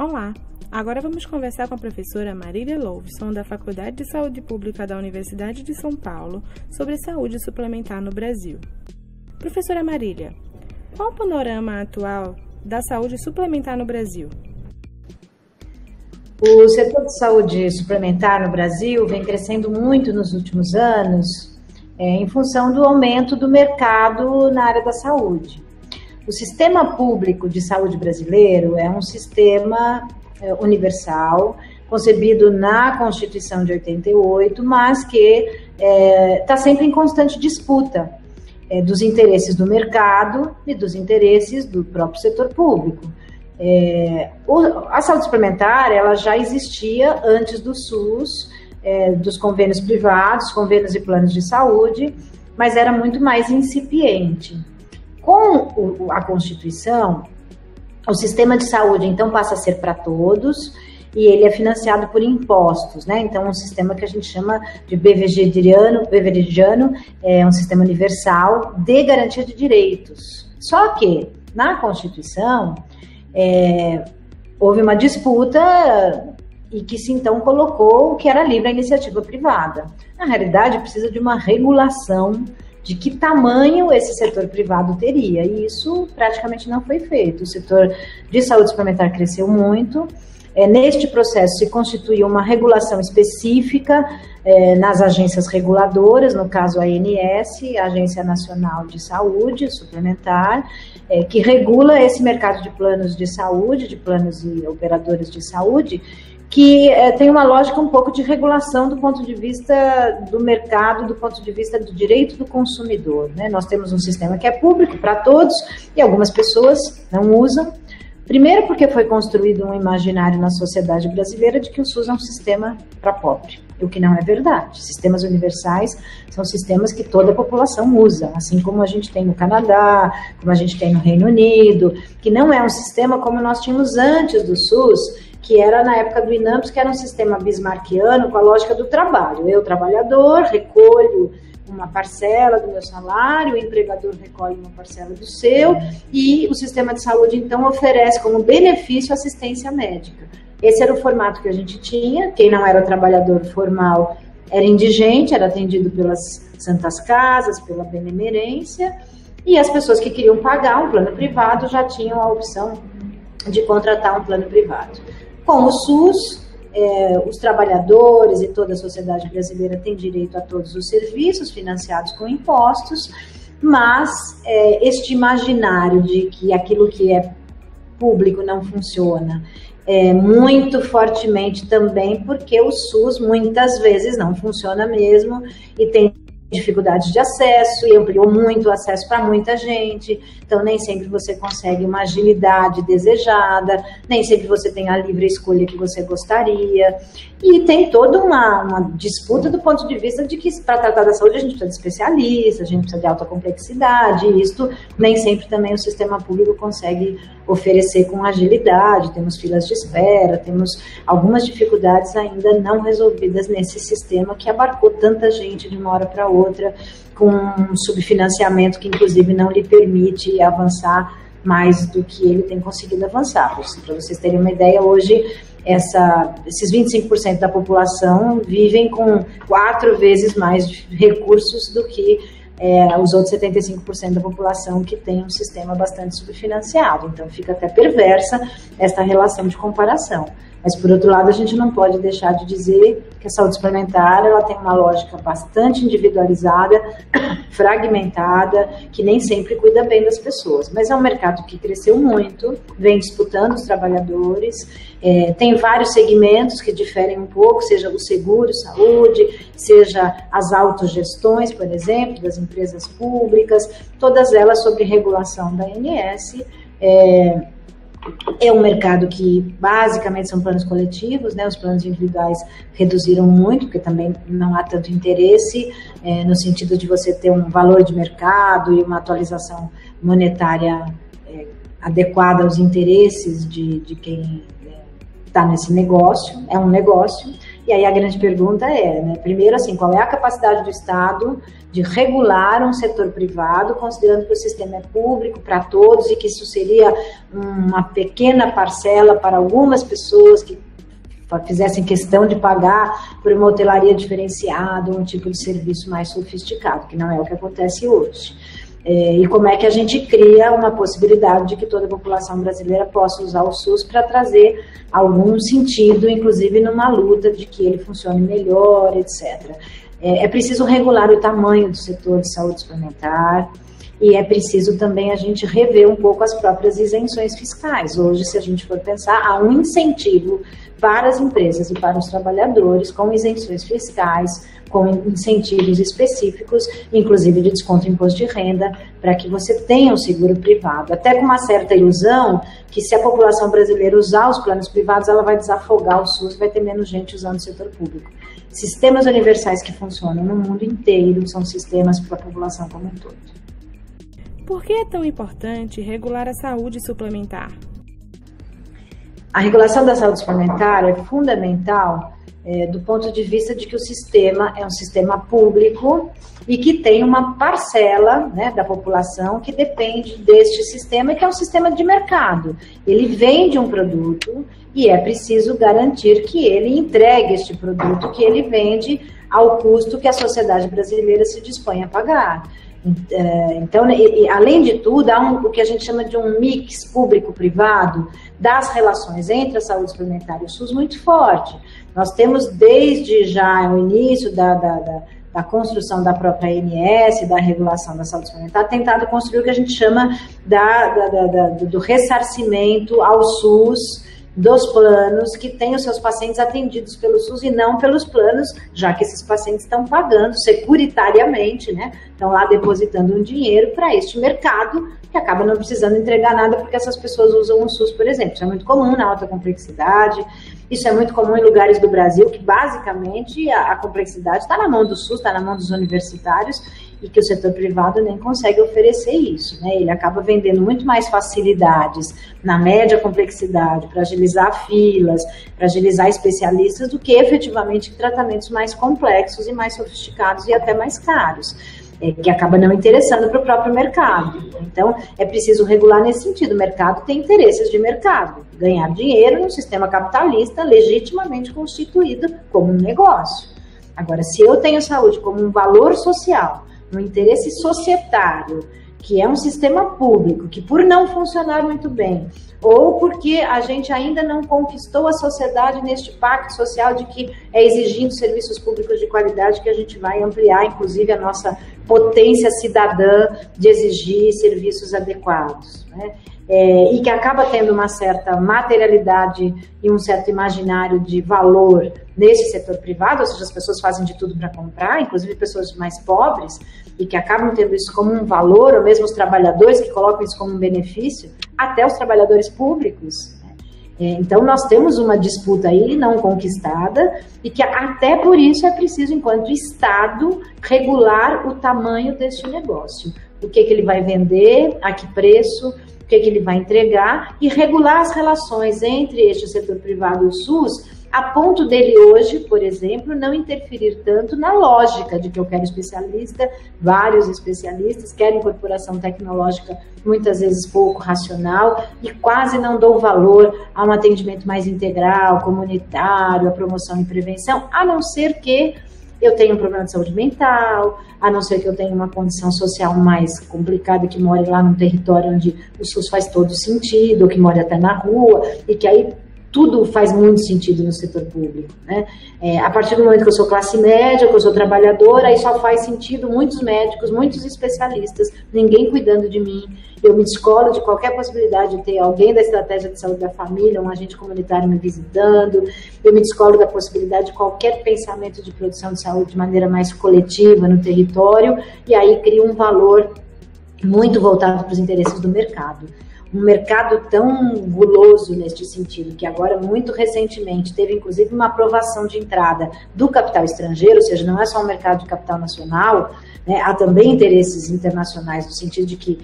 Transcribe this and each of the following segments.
Olá! Agora vamos conversar com a professora Marília Louveson, da Faculdade de Saúde Pública da Universidade de São Paulo, sobre saúde suplementar no Brasil. Professora Marília, qual o panorama atual da saúde suplementar no Brasil? O setor de saúde suplementar no Brasil vem crescendo muito nos últimos anos, em função do aumento do mercado na área da saúde. O sistema público de saúde brasileiro é um sistema universal, concebido na Constituição de 88, mas que está sempre em constante disputa dos interesses do mercado e dos interesses do próprio setor público. A saúde suplementar ela já existia antes do SUS, dos convênios privados, convênios e planos de saúde, mas era muito mais incipiente. Com a Constituição, o sistema de saúde, então, passa a ser para todos e ele é financiado por impostos, né? Então, um sistema que a gente chama de beveridgiano, é um sistema universal de garantia de direitos. Só que, na Constituição, houve uma disputa e que se então colocou o que era livre a iniciativa privada. Na realidade, precisa de uma regulação de que tamanho esse setor privado teria, e isso praticamente não foi feito. O setor de saúde suplementar cresceu muito, neste processo se constituiu uma regulação específica nas agências reguladoras, no caso a ANS, a Agência Nacional de Saúde Suplementar, que regula esse mercado de planos de saúde, de planos e operadores de saúde, que tem uma lógica um pouco de regulação do ponto de vista do mercado, do ponto de vista do direito do consumidor, né? Nós temos um sistema que é público para todos e algumas pessoas não usam. Primeiro porque foi construído um imaginário na sociedade brasileira de que o SUS é um sistema para pobre, o que não é verdade. Sistemas universais são sistemas que toda a população usa, assim como a gente tem no Canadá, como a gente tem no Reino Unido, que não é um sistema como nós tínhamos antes do SUS, que era na época do INAMPS, que era um sistema bismarquiano com a lógica do trabalho. Eu, trabalhador, recolho uma parcela do meu salário, o empregador recolhe uma parcela do seu, e o sistema de saúde, então, oferece como benefício assistência médica. Esse era o formato que a gente tinha. Quem não era trabalhador formal era indigente, era atendido pelas santas casas, pela benemerência, e as pessoas que queriam pagar um plano privado já tinham a opção de contratar um plano privado. Com o SUS, os trabalhadores e toda a sociedade brasileira têm direito a todos os serviços financiados com impostos, mas este imaginário de que aquilo que é público não funciona muito fortemente também porque o SUS muitas vezes não funciona mesmo e tem dificuldades de acesso e ampliou muito o acesso para muita gente, então nem sempre você consegue uma agilidade desejada, nem sempre você tem a livre escolha que você gostaria, e tem toda uma disputa do ponto de vista de que para tratar da saúde a gente precisa de especialistas, a gente precisa de alta complexidade, e isto nem sempre também o sistema público consegue oferecer com agilidade, temos filas de espera, temos algumas dificuldades ainda não resolvidas nesse sistema que abarcou tanta gente de uma hora para outra, com um subfinanciamento que inclusive não lhe permite avançar mais do que ele tem conseguido avançar. Para vocês terem uma ideia, hoje esses 25% da população vivem com 4 vezes mais recursos do que os outros 75% da população que tem um sistema bastante subfinanciado. Então fica até perversa esta relação de comparação. Mas, por outro lado, a gente não pode deixar de dizer que a saúde suplementar ela tem uma lógica bastante individualizada, fragmentada, que nem sempre cuida bem das pessoas. Mas é um mercado que cresceu muito, vem disputando os trabalhadores, tem vários segmentos que diferem um pouco, seja o seguro, saúde, seja as autogestões, por exemplo, das empresas públicas, todas elas sob regulação da ANS. É um mercado que basicamente são planos coletivos, né? Os planos individuais reduziram muito, porque também não há tanto interesse no sentido de você ter um valor de mercado e uma atualização monetária adequada aos interesses de quem está nesse negócio. É um negócio, E aí a grande pergunta é, né, primeiro, assim, qual é a capacidade do Estado de regular um setor privado, considerando que o sistema é público para todos e que isso seria uma pequena parcela para algumas pessoas que fizessem questão de pagar por uma hotelaria diferenciada, um tipo de serviço mais sofisticado, que não é o que acontece hoje. E como é que a gente cria uma possibilidade de que toda a população brasileira possa usar o SUS para trazer algum sentido, inclusive numa luta de que ele funcione melhor, etc. É preciso regular o tamanho do setor de saúde suplementar e é preciso também a gente rever um pouco as próprias isenções fiscais. Hoje, se a gente for pensar, há um incentivo para as empresas e para os trabalhadores com isenções fiscais, com incentivos específicos, inclusive de desconto em imposto de renda, para que você tenha um seguro privado. Até com uma certa ilusão que se a população brasileira usar os planos privados, ela vai desafogar o SUS, vai ter menos gente usando o setor público. Sistemas universais que funcionam no mundo inteiro são sistemas para a população como um todo. Por que é tão importante regular a saúde suplementar? A regulação da saúde suplementar é fundamental do ponto de vista de que o sistema é um sistema público e que tem uma parcela, né, da população que depende deste sistema, que é um sistema de mercado. Ele vende um produto e é preciso garantir que ele entregue este produto que ele vende ao custo que a sociedade brasileira se dispõe a pagar. Então, além de tudo, há o que a gente chama de um mix público-privado das relações entre a saúde suplementar e o SUS muito forte. Nós temos desde já o início da construção da própria ANS, da regulação da saúde suplementar, tentado construir o que a gente chama do ressarcimento ao SUS, dos planos que têm os seus pacientes atendidos pelo SUS e não pelos planos, já que esses pacientes estão pagando securitariamente, né? Estão lá depositando um dinheiro para este mercado que acaba não precisando entregar nada porque essas pessoas usam o SUS, por exemplo. Isso é muito comum na alta complexidade, isso é muito comum em lugares do Brasil que basicamente a complexidade está na mão do SUS, está na mão dos universitários e que o setor privado nem consegue oferecer isso, né? Ele acaba vendendo muito mais facilidades na média complexidade para agilizar filas, para agilizar especialistas do que efetivamente tratamentos mais complexos e mais sofisticados e até mais caros, que acaba não interessando para o próprio mercado. Então, é preciso regular nesse sentido. O mercado tem interesses de mercado, ganhar dinheiro num sistema capitalista legitimamente constituído como um negócio. Agora, se eu tenho saúde como um valor social, um interesse societário, que é um sistema público, que por não funcionar muito bem, ou porque a gente ainda não conquistou a sociedade neste pacto social de que é exigindo serviços públicos de qualidade que a gente vai ampliar, inclusive, a nossa potência cidadã de exigir serviços adequados, né? E que acaba tendo uma certa materialidade e um certo imaginário de valor nesse setor privado, ou seja, as pessoas fazem de tudo para comprar, inclusive pessoas mais pobres, e que acabam tendo isso como um valor, ou mesmo os trabalhadores que colocam isso como um benefício, até os trabalhadores públicos. Então, nós temos uma disputa aí não conquistada e que até por isso é preciso, enquanto Estado, regular o tamanho deste negócio. O que ele vai vender, a que preço, o que ele vai entregar e regular as relações entre este setor privado e o SUS, a ponto dele hoje, por exemplo, não interferir tanto na lógica de que eu quero especialista, vários especialistas, quero incorporação tecnológica muitas vezes pouco racional e quase não dou valor a um atendimento mais integral, comunitário, a promoção e prevenção, a não ser que eu tenho um problema de saúde mental, a não ser que eu tenha uma condição social mais complicada, que more lá num território onde o SUS faz todo sentido, ou que more até na rua, e que aí tudo faz muito sentido no setor público, né? A partir do momento que eu sou classe média, que eu sou trabalhadora, aí só faz sentido muitos médicos, muitos especialistas, ninguém cuidando de mim. Eu me descolo de qualquer possibilidade de ter alguém da estratégia de saúde da família, um agente comunitário me visitando. Eu me descolo da possibilidade de qualquer pensamento de produção de saúde de maneira mais coletiva no território, e aí crio um valor muito voltado para os interesses do mercado. Um mercado tão guloso neste sentido, que agora, muito recentemente, teve inclusive uma aprovação de entrada do capital estrangeiro, ou seja, não é só um mercado de capital nacional, né? Há também interesses internacionais, no sentido de que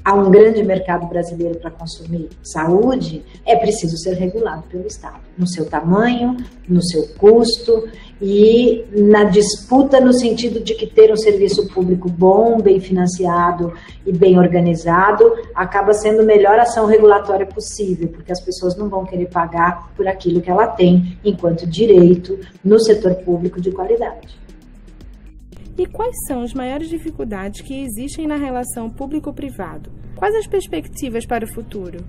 há um grande mercado brasileiro para consumir saúde, é preciso ser regulado pelo Estado, no seu tamanho, no seu custo e na disputa no sentido de que ter um serviço público bom, bem financiado e bem organizado acaba sendo a melhor ação regulatória possível, porque as pessoas não vão querer pagar por aquilo que ela tem enquanto direito no setor público de qualidade. E quais são as maiores dificuldades que existem na relação público-privado? Quais as perspectivas para o futuro?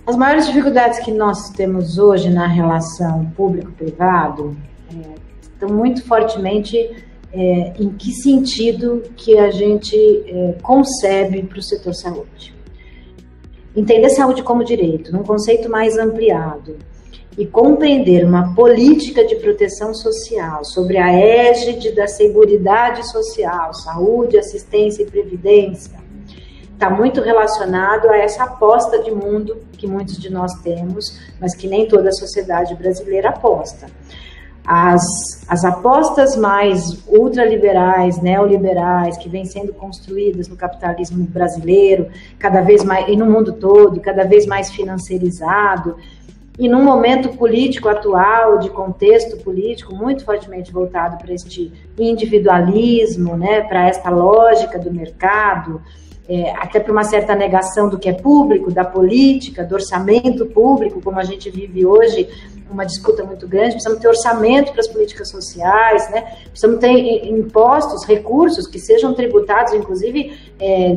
As maiores dificuldades que nós temos hoje na relação público-privado estão muito fortemente em que sentido que a gente concebe para o setor saúde. Entender saúde como direito, num conceito mais ampliado, e compreender uma política de proteção social sobre a égide da Seguridade Social, saúde, assistência e previdência, está muito relacionado a essa aposta de mundo que muitos de nós temos, mas que nem toda a sociedade brasileira aposta. As apostas mais ultraliberais, neoliberais, que vêm sendo construídas no capitalismo brasileiro, cada vez mais, e no mundo todo, cada vez mais financiarizado, e num momento político atual, de contexto político muito fortemente voltado para este individualismo, né, para esta lógica do mercado, até para uma certa negação do que é público, da política, do orçamento público, como a gente vive hoje, uma disputa muito grande. Precisamos ter orçamento para as políticas sociais, né? Precisamos ter impostos, recursos que sejam tributados, inclusive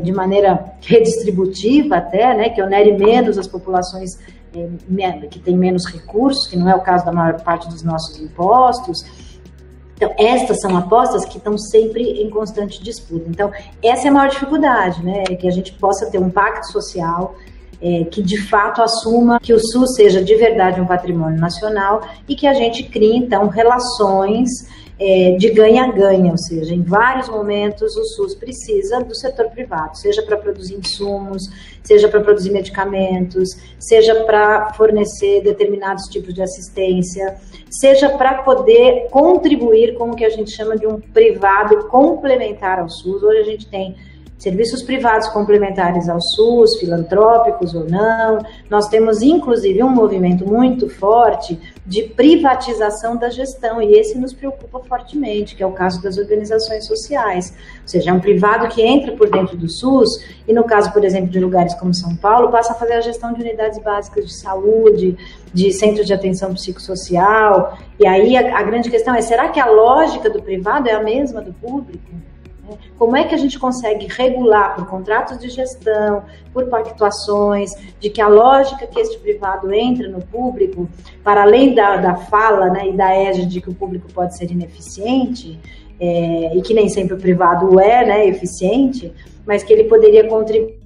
de maneira redistributiva até, né? Que onere menos as populações que têm menos recursos, que não é o caso da maior parte dos nossos impostos. Então, estas são apostas que estão sempre em constante disputa. Então, essa é a maior dificuldade, né? Que a gente possa ter um pacto social que de fato assuma que o SUS seja de verdade um patrimônio nacional e que a gente crie, então, relações de ganha-ganha, ou seja, em vários momentos o SUS precisa do setor privado, seja para produzir insumos, seja para produzir medicamentos, seja para fornecer determinados tipos de assistência, seja para poder contribuir com o que a gente chama de um privado complementar ao SUS. Hoje a gente tem serviços privados complementares ao SUS, filantrópicos ou não. Nós temos, inclusive, um movimento muito forte de privatização da gestão, e esse nos preocupa fortemente, que é o caso das organizações sociais. Ou seja, é um privado que entra por dentro do SUS e, no caso, por exemplo, de lugares como São Paulo, passa a fazer a gestão de unidades básicas de saúde, de centros de atenção psicossocial. E aí a grande questão é, será que a lógica do privado é a mesma do público? Como é que a gente consegue regular por contratos de gestão, por pactuações, de que a lógica que este privado entra no público, para além da fala, né, e da égide de que o público pode ser ineficiente, e que nem sempre o privado é, né, eficiente, mas que ele poderia contribuir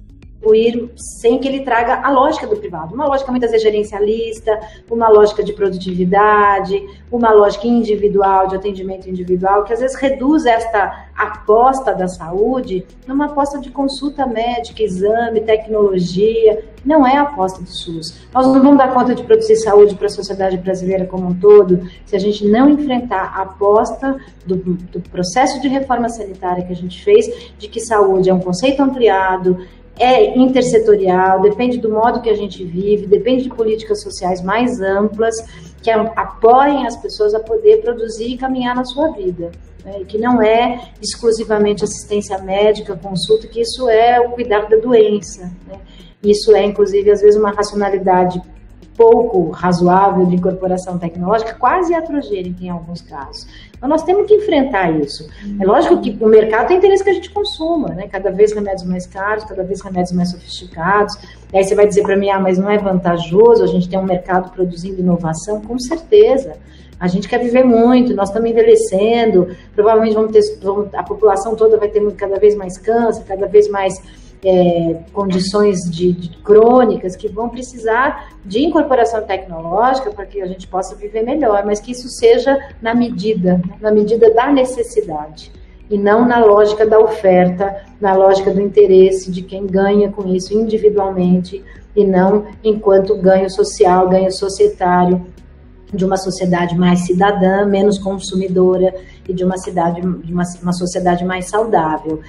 sem que ele traga a lógica do privado, uma lógica muitas vezes gerencialista, uma lógica de produtividade, uma lógica individual, de atendimento individual, que às vezes reduz esta aposta da saúde numa aposta de consulta médica, exame, tecnologia. Não é a aposta do SUS. Nós não vamos dar conta de produzir saúde para a sociedade brasileira como um todo se a gente não enfrentar a aposta do processo de reforma sanitária que a gente fez, de que saúde é um conceito ampliado, é intersetorial, depende do modo que a gente vive, depende de políticas sociais mais amplas que apoiem as pessoas a poder produzir e caminhar na sua vida, né? Que não é exclusivamente assistência médica, consulta, que isso é o cuidar da doença, né? Isso é, inclusive, às vezes uma racionalidade pouco razoável de incorporação tecnológica, quase iatrogênica em alguns casos. Então, nós temos que enfrentar isso. É lógico que o mercado tem interesse que a gente consuma, né? Cada vez remédios mais caros, cada vez remédios mais sofisticados. E aí você vai dizer para mim, mas não é vantajoso a gente ter um mercado produzindo inovação? Com certeza. A gente quer viver muito, nós estamos envelhecendo, provavelmente a população toda vai ter cada vez mais câncer, cada vez mais condições crônicas que vão precisar de incorporação tecnológica para que a gente possa viver melhor, mas que isso seja na medida da necessidade e não na lógica da oferta, na lógica do interesse de quem ganha com isso individualmente e não enquanto ganho social, ganho societário de uma sociedade mais cidadã, menos consumidora e de uma sociedade mais saudável.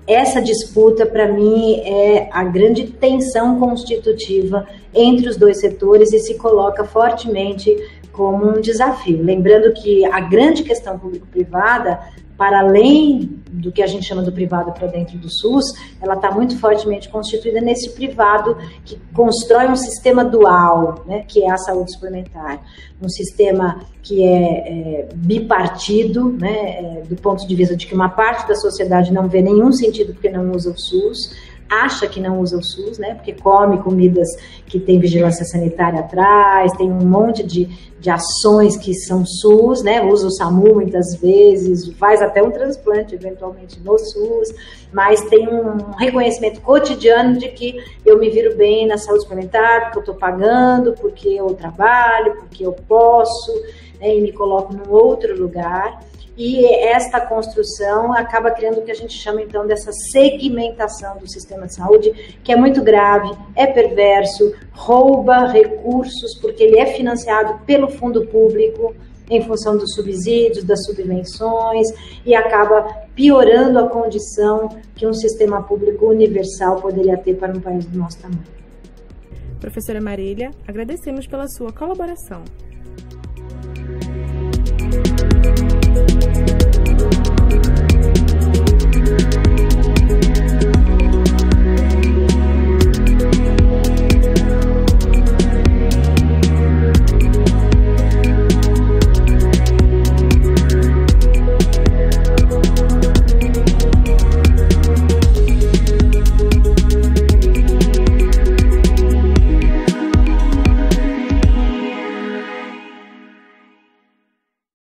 essa disputa, para mim, é a grande tensão constitutiva entre os dois setores e se coloca fortemente como um desafio. Lembrando que a grande questão público-privada, para além do que a gente chama do privado para dentro do SUS, ela está muito fortemente constituída nesse privado que constrói um sistema dual, né, que é a saúde suplementar. Um sistema que é bipartido, né, do ponto de vista de que uma parte da sociedade não vê nenhum sentido porque não usa o SUS, acha que não usa o SUS, né, porque come comidas que tem vigilância sanitária atrás, tem um monte de ações que são SUS, né, usa o SAMU muitas vezes, faz até um transplante eventualmente no SUS, mas tem um reconhecimento cotidiano de que eu me viro bem na saúde suplementar, porque eu estou pagando, porque eu trabalho, porque eu posso, né, e me coloco num outro lugar. E esta construção acaba criando o que a gente chama, então, dessa segmentação do sistema de saúde, que é muito grave, é perverso, rouba recursos, porque ele é financiado pelo fundo público, em função dos subsídios, das subvenções, e acaba piorando a condição que um sistema público universal poderia ter para um país do nosso tamanho. Professora Marília, agradecemos pela sua colaboração.